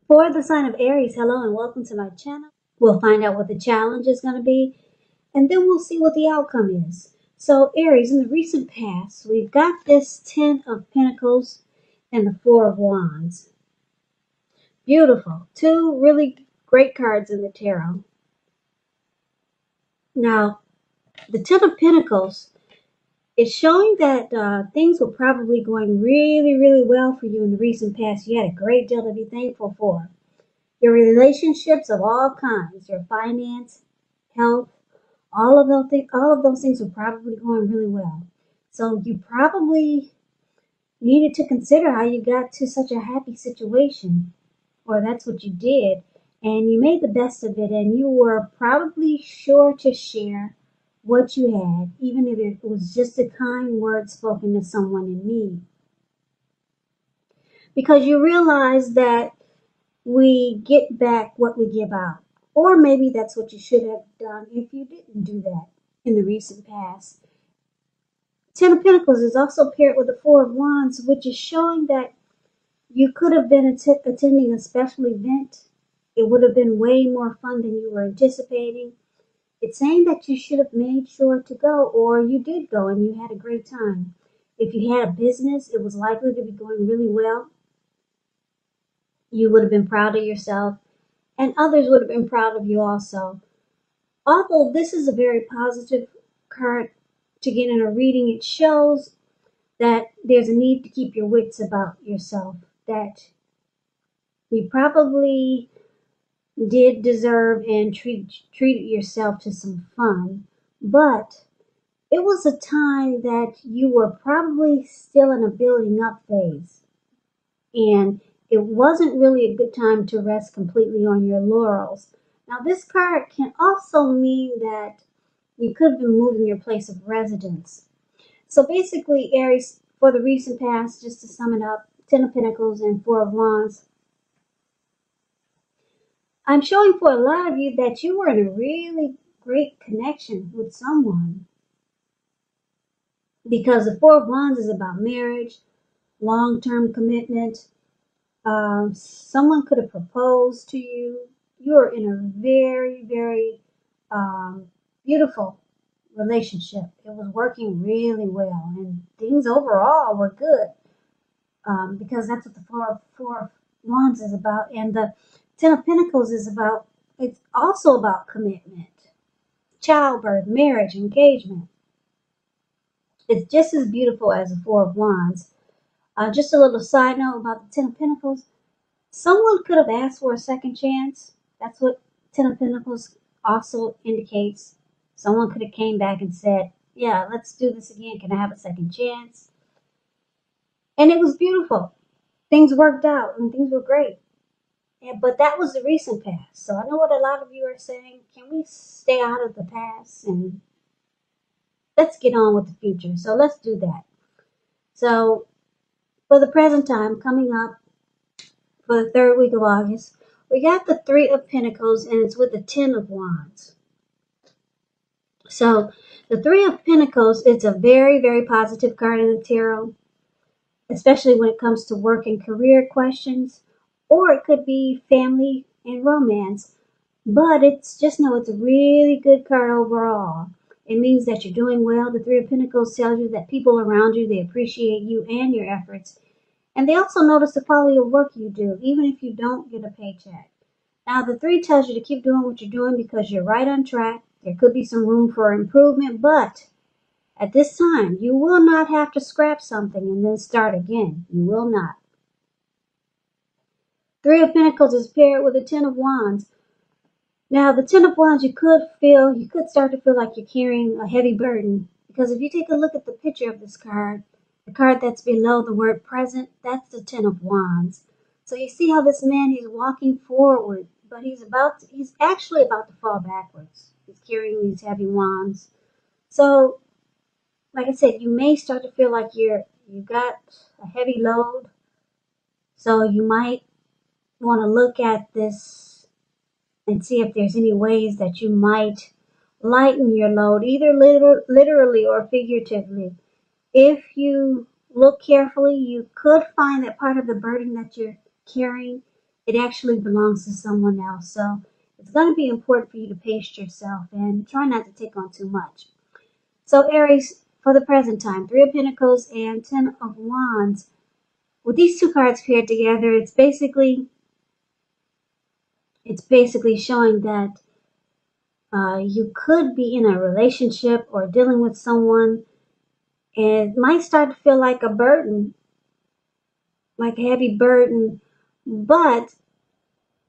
For the sign of Aries, hello and welcome to my channel. We'll find out what the challenge is going to be, and then we'll see what the outcome is. So Aries, in the recent past, we've got this Ten of Pentacles and the Four of Wands. Beautiful. Two really great cards in the tarot. Now, the Ten of Pentacles is showing that things were probably going really well for you in the recent past. You had a great deal to be thankful for. Your relationships of all kinds, your finance, health, all of those things are probably going really well. So you probably needed to consider how you got to such a happy situation, or that's what you did, and you made the best of it, and you were probably sure to share what you had, even if it was just a kind word spoken to someone in need. Because you realize that we get back what we give out. Or maybe that's what you should have done if you didn't do that in the recent past. Ten of Pentacles is also paired with the Four of Wands, which is showing that you could have been attending a special event. It would have been way more fun than you were anticipating. It's saying that you should have made sure to go, or you did go and you had a great time. If you had a business, it was likely to be going really well. You would have been proud of yourself, and others would have been proud of you also. Although this is a very positive card to get in a reading, it shows that there's a need to keep your wits about yourself, that you probably did deserve and treated yourself to some fun, but it was a time that you were probably still in a building up phase, and it wasn't really a good time to rest completely on your laurels. Now, this card can also mean that you could have been moving your place of residence. So basically, Aries, for the recent past, just to sum it up, Ten of Pentacles and Four of Wands, I'm showing for a lot of you that you were in a really great connection with someone. Because the Four of Wands is about marriage, long-term commitment. Someone could have proposed to you. You're in a very beautiful relationship. It was working really well, and things overall were good, because that's what the Four of Wands is about. And the Ten of Pentacles is about, it's also about commitment, childbirth, marriage, engagement. It's just as beautiful as the Four of Wands. Just a little side note about the Ten of Pentacles. Someone could have asked for a second chance. That's what Ten of Pentacles also indicates. Someone could have came back and said, yeah, let's do this again. Can I have a second chance? And it was beautiful. Things worked out and things were great. But that was the recent past. So I know what a lot of you are saying. Can we stay out of the past and let's get on with the future? So let's do that. So for the present time, coming up for the third week of August, we got the Three of Pentacles, and it's with the Ten of Wands. So the Three of Pentacles, it's a very positive card in the tarot, especially when it comes to work and career questions, or it could be family and romance. But it's just know it's a really good card overall. It means that you're doing well. The Three of Pentacles tells you that people around you, they appreciate you and your efforts. And they also notice the quality of work you do, even if you don't get a paycheck. Now, the Three tells you to keep doing what you're doing because you're right on track. There could be some room for improvement, but at this time, you will not have to scrap something and then start again. You will not. Three of Pentacles is paired with the Ten of Wands. Now, the Ten of Wands, you could start to feel like you're carrying a heavy burden. Because if you take a look at the picture of this card, the card that's below the word present, that's the Ten of Wands. So you see how this man, he's walking forward, but he's actually about to fall backwards. He's carrying these heavy wands. So, like I said, you may start to feel like you got a heavy load. So you might want to look at this and see if there's any ways that you might lighten your load, either literally or figuratively. If you look carefully, you could find that part of the burden that you're carrying it actually belongs to someone else. So it's going to be important for you to pace yourself and try not to take on too much. So Aries, for the present time, Three of Pentacles and Ten of Wands. With these two cards paired together, it's basically showing that you could be in a relationship or dealing with someone, and it might start to feel like a burden, like a heavy burden. But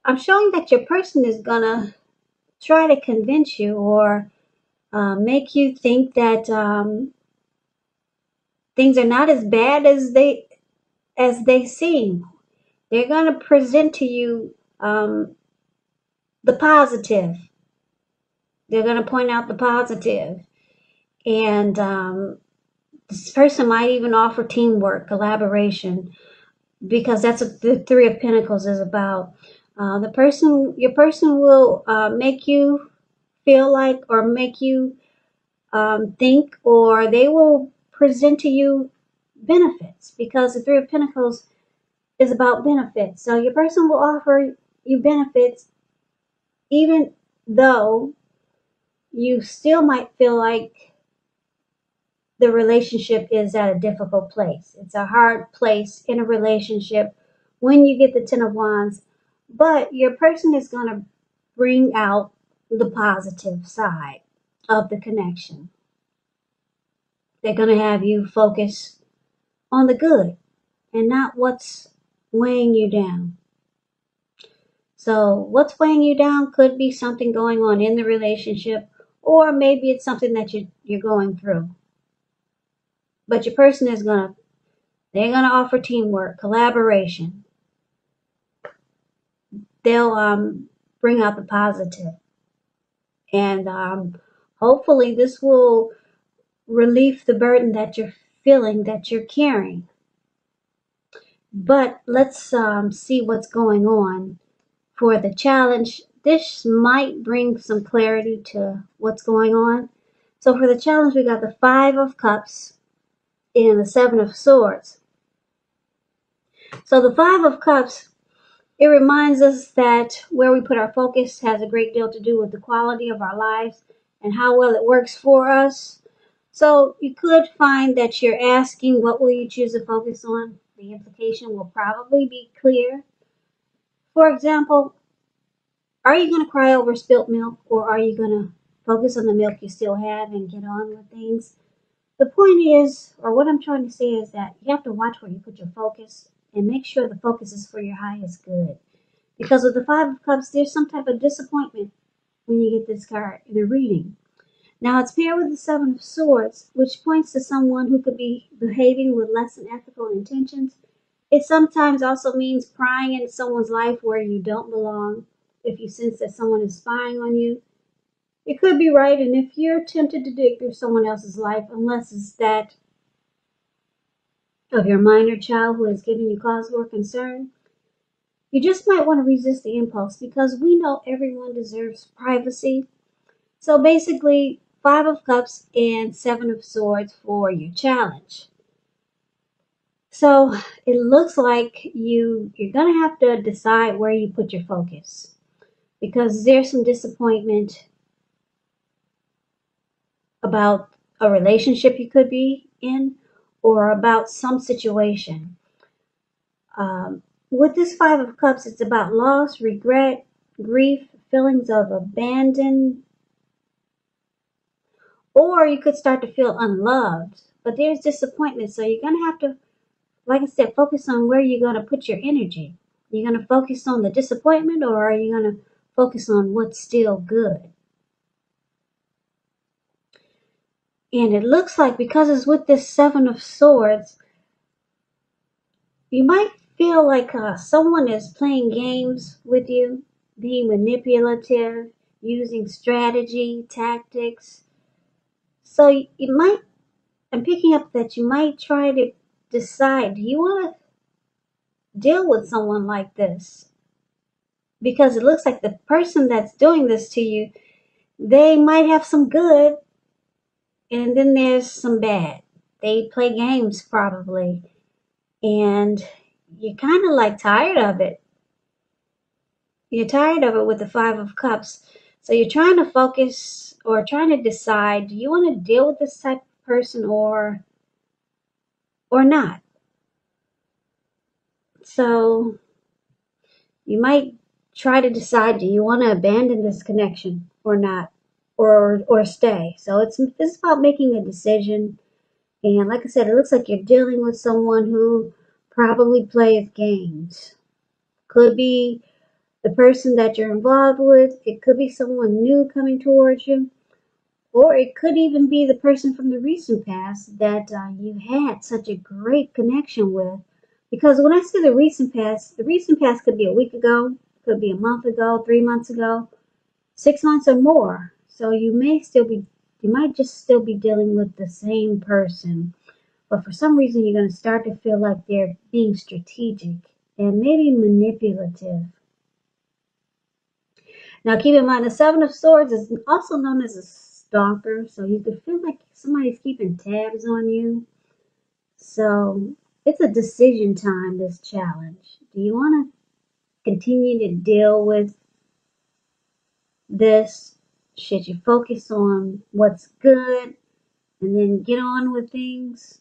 I'm showing that your person is gonna try to convince you or make you think that things are not as bad as they seem. They're gonna present to you the positive. They're gonna point out the positive, and this person might even offer teamwork, collaboration, because that's what the Three of Pentacles is about. Your person will make you feel like, or make you think, or they will present to you benefits, because the Three of Pentacles is about benefits. So your person will offer you benefits, even though you still might feel like the relationship is at a difficult place. It's a hard place in a relationship when you get the Ten of Wands, but your person is going to bring out the positive side of the connection. They're going to have you focus on the good and not what's weighing you down. So what's weighing you down could be something going on in the relationship, or maybe it's something that you're going through. But your person is they're gonna offer teamwork, collaboration. They'll bring out the positive, and hopefully this will relieve the burden that you're feeling, that you're carrying. But let's see what's going on for the challenge. This might bring some clarity to what's going on. So for the challenge, we got the Five of Cups and the Seven of Swords. So the Five of Cups, it reminds us that where we put our focus has a great deal to do with the quality of our lives and how well it works for us. So you could find that you're asking, what will you choose to focus on? The implication will probably be clear. For example, are you going to cry over spilt milk, or are you going to focus on the milk you still have and get on with things? The point is, or what I'm trying to say is that you have to watch where you put your focus and make sure the focus is for your highest good. Because with the Five of Cups, there's some type of disappointment when you get this card in a reading. Now it's paired with the Seven of Swords, which points to someone who could be behaving with less than ethical intentions. It sometimes also means prying into someone's life where you don't belong. If you sense that someone is spying on you, it could be right. And if you're tempted to dig through someone else's life, unless it's that of your minor child who has given you cause for concern, you just might want to resist the impulse, because we know everyone deserves privacy. So basically, Five of Cups and Seven of Swords for your challenge. So it looks like you're going to have to decide where you put your focus, because there's some disappointment about a relationship you could be in, or about some situation. With this Five of Cups, it's about loss, regret, grief, feelings of abandon, or you could start to feel unloved. But there's disappointment, so you're going to have to, like I said, focus on where you're going to put your energy. You're going to focus on the disappointment, or are you going to focus on what's still good? And it looks like, because it's with this Seven of Swords, you might feel like someone is playing games with you, being manipulative, using strategy, tactics. So you might, I'm picking up that you might try to decide, do you want to deal with someone like this? Because it looks like the person that's doing this to you, they might have some good, and then there's some bad. They play games probably, and you're kind of like tired of it. You're tired of it with the Five of Cups. So you're trying to focus or trying to decide, do you want to deal with this type of person or not? So you might try to decide, do you want to abandon this connection or not? Or stay. So it's about making a decision. And like I said, it looks like you're dealing with someone who probably plays games. Could be the person that you're involved with. It could be someone new coming towards you. Or it could even be the person from the recent past that you had such a great connection with. Because when I say the recent past could be a week ago, could be a month ago, 3 months ago, 6 months or more. So you might just still be dealing with the same person. But for some reason, you're going to start to feel like they're being strategic and maybe manipulative. Now, keep in mind, the Seven of Swords is also known as a stalker, so you could feel like somebody's keeping tabs on you. So it's a decision time, this challenge. Do you want to continue to deal with this? Should you focus on what's good and then get on with things?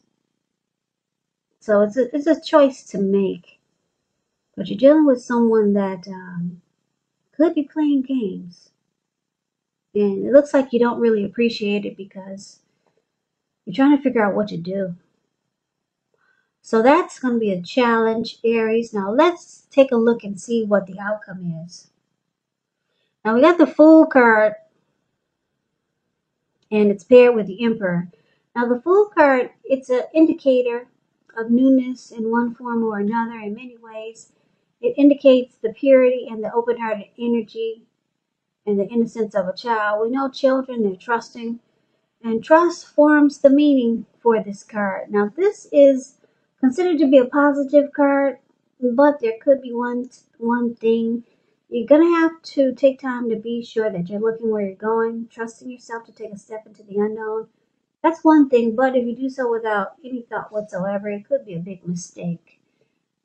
So it's a choice to make. But you're dealing with someone that could be playing games. And it looks like you don't really appreciate it because you're trying to figure out what to do. So that's going to be a challenge, Aries. Now let's take a look and see what the outcome is. Now we got the Fool card, and it's paired with the Emperor. Now the Fool card, it's an indicator of newness in one form or another in many ways. It indicates the purity and the open-hearted energy and the innocence of a child. We know children, they're trusting, and trust forms the meaning for this card. Now this is considered to be a positive card, but there could be one thing. You're going to have to take time to be sure that you're looking where you're going, trusting yourself to take a step into the unknown. That's one thing, but if you do so without any thought whatsoever, it could be a big mistake.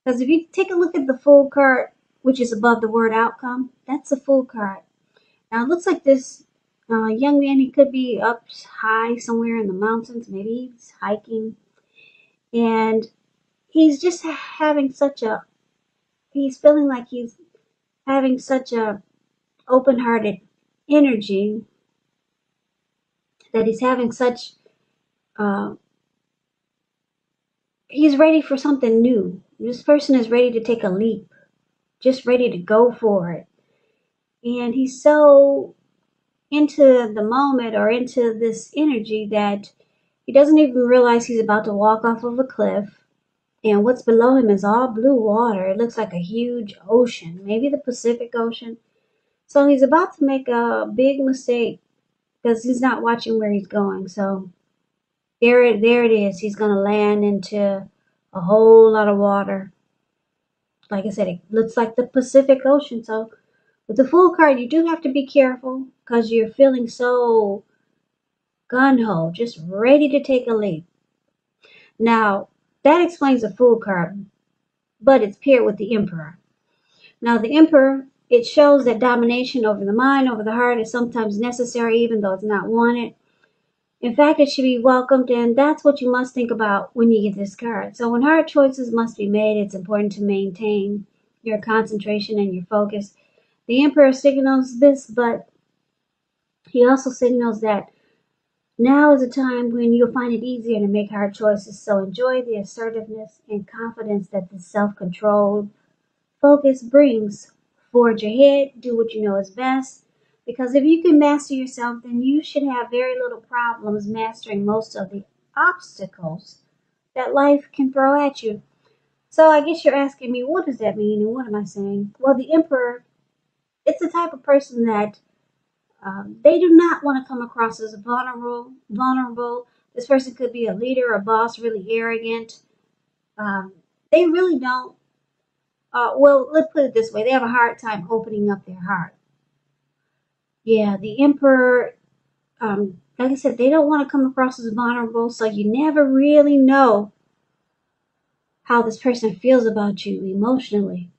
Because if you take a look at the Fool card, which is above the word outcome, that's a Fool card. Now it looks like this young man, he could be up high somewhere in the mountains. Maybe he's hiking. And he's just he's feeling like he's having such a open-hearted energy that he's having such, uh, he's ready for something new. This person is ready to take a leap, just ready to go for it. And he's so into the moment or into this energy that he doesn't even realize he's about to walk off of a cliff. And what's below him is all blue water. It looks like a huge ocean, maybe the Pacific Ocean. So he's about to make a big mistake because he's not watching where he's going. So there it is. He's going to land into a whole lot of water. Like I said, it looks like the Pacific Ocean. So with the Fool card, you do have to be careful because you're feeling so gun-ho, just ready to take a leap. Now, that explains the Fool card, but it's paired with the Emperor. Now, the Emperor, it shows that domination over the mind, over the heart is sometimes necessary, even though it's not wanted. In fact, it should be welcomed, and that's what you must think about when you get this card. So when hard choices must be made, it's important to maintain your concentration and your focus. The Emperor signals this, but he also signals that now is a time when you'll find it easier to make hard choices. So enjoy the assertiveness and confidence that the self-controlled focus brings. Forge ahead, do what you know is best. Because if you can master yourself, then you should have very little problems mastering most of the obstacles that life can throw at you. So I guess you're asking me, what does that mean and what am I saying? Well, the Emperor, it's the type of person that they do not want to come across as vulnerable. This person could be a leader, a boss, really arrogant. They really don't. Well, let's put it this way. They have a hard time opening up their heart. Yeah, the Emperor, like I said, they don't want to come across as vulnerable, so you never really know how this person feels about you emotionally.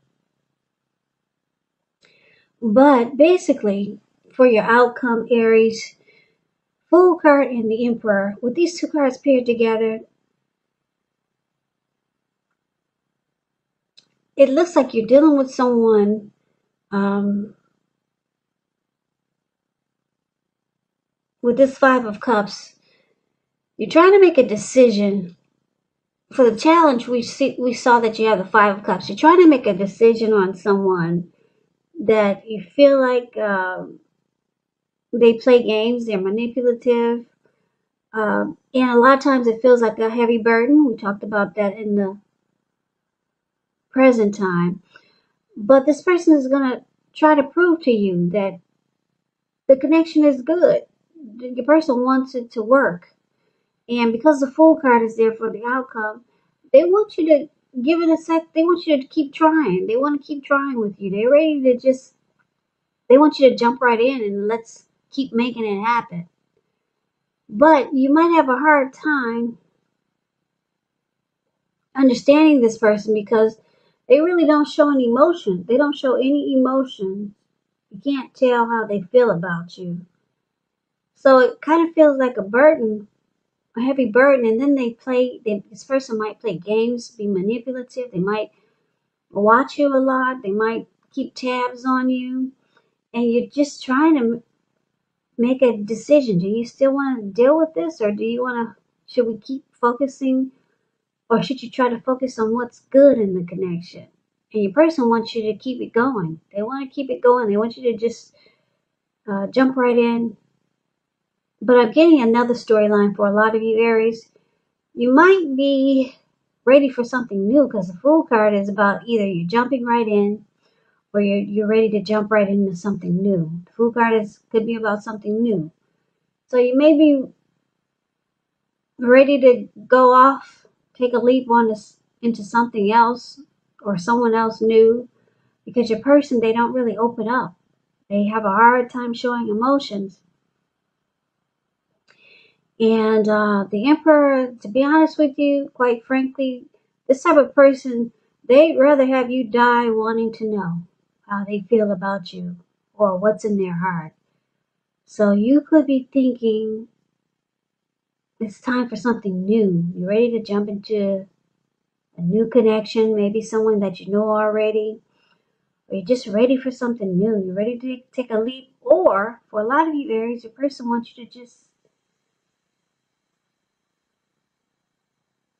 But basically, for your outcome, Aries, Fool card and the Emperor, with these two cards paired together, it looks like you're dealing with someone with this Five of Cups. You're trying to make a decision. For the challenge, we saw that you have the Five of Cups. You're trying to make a decision on someone that you feel like they play games, they're manipulative, and a lot of times it feels like a heavy burden. We talked about that in the present time. But this person is going to try to prove to you that the connection is good. The person wants it to work. And because the Fool card is there for the outcome, they want you to give it a sec. They want you to keep trying. They want to keep trying with you. They're ready to they want you to jump right in and let's keep making it happen. But you might have a hard time understanding this person because they really don't show any emotion. They don't show any emotion. You can't tell how they feel about you. So it kind of feels like a burden, a heavy burden. And then this person might play games, be manipulative. They might watch you a lot. They might keep tabs on you. And you're just trying to make a decision. Do you still want to deal with this, or should we keep focusing, or should you try to focus on what's good in the connection? And your person wants you to keep it going. They want to keep it going. They want you to just jump right in. But I'm getting another storyline for a lot of you Aries. You might be ready for something new because the Fool card is about either you're jumping right in or you're ready to jump right into something new. The Fool card could be about something new. So you may be ready to go off, take a leap into something else or someone else new, because your person, they don't really open up. They have a hard time showing emotions. And the Emperor, to be honest with you, quite frankly, this type of person, they'd rather have you die wanting to know how they feel about you or what's in their heart. So you could be thinking it's time for something new. You're ready to jump into a new connection, maybe someone that you know already, or you're just ready for something new. You're ready to take a leap, or for a lot of you Aries, your person wants you to just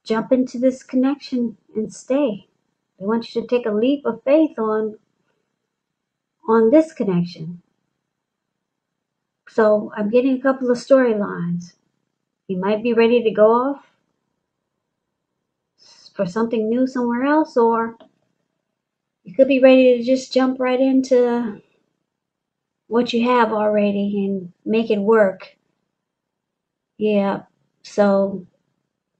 jump into this connection and stay. They want you to take a leap of faith on this connection. So I'm getting a couple of storylines. You might be ready to go off for something new somewhere else, or you could be ready to just jump right into what you have already and make it work. Yeah. So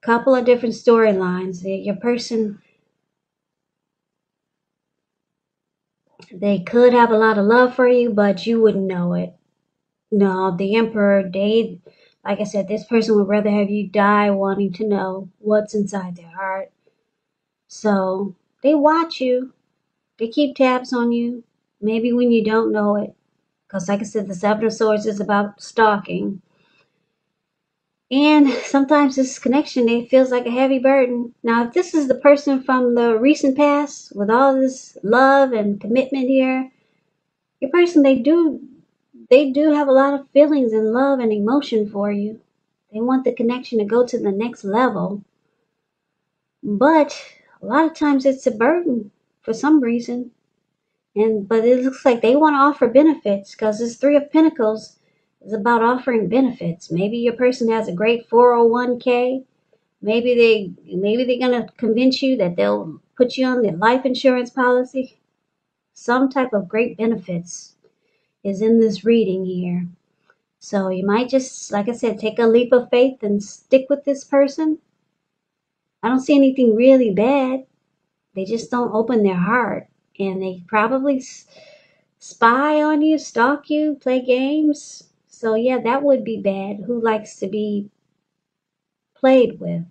a couple of different storylines. Your person, they could have a lot of love for you, but you wouldn't know it. No, the Emperor, like I said, this person would rather have you die wanting to know what's inside their heart. So they watch you, they keep tabs on you, maybe when you don't know it. Because, like I said, the Seven of Swords is about stalking. And sometimes this connection, it feels like a heavy burden. Now, if this is the person from the recent past with all this love and commitment here, your person, they do have a lot of feelings and love and emotion for you. They want the connection to go to the next level. But a lot of times it's a burden for some reason. But it looks like they want to offer benefits because this Three of Pentacles is about offering benefits. Maybe your person has a great 401k. Maybe they're gonna convince you that they'll put you on the life insurance policy. Some type of great benefits is in this reading here. So you might just, like I said, take a leap of faith and stick with this person. I don't see anything really bad. They just don't open their heart. And they probably spy on you, stalk you, play games. So yeah, that would be bad. Who likes to be played with?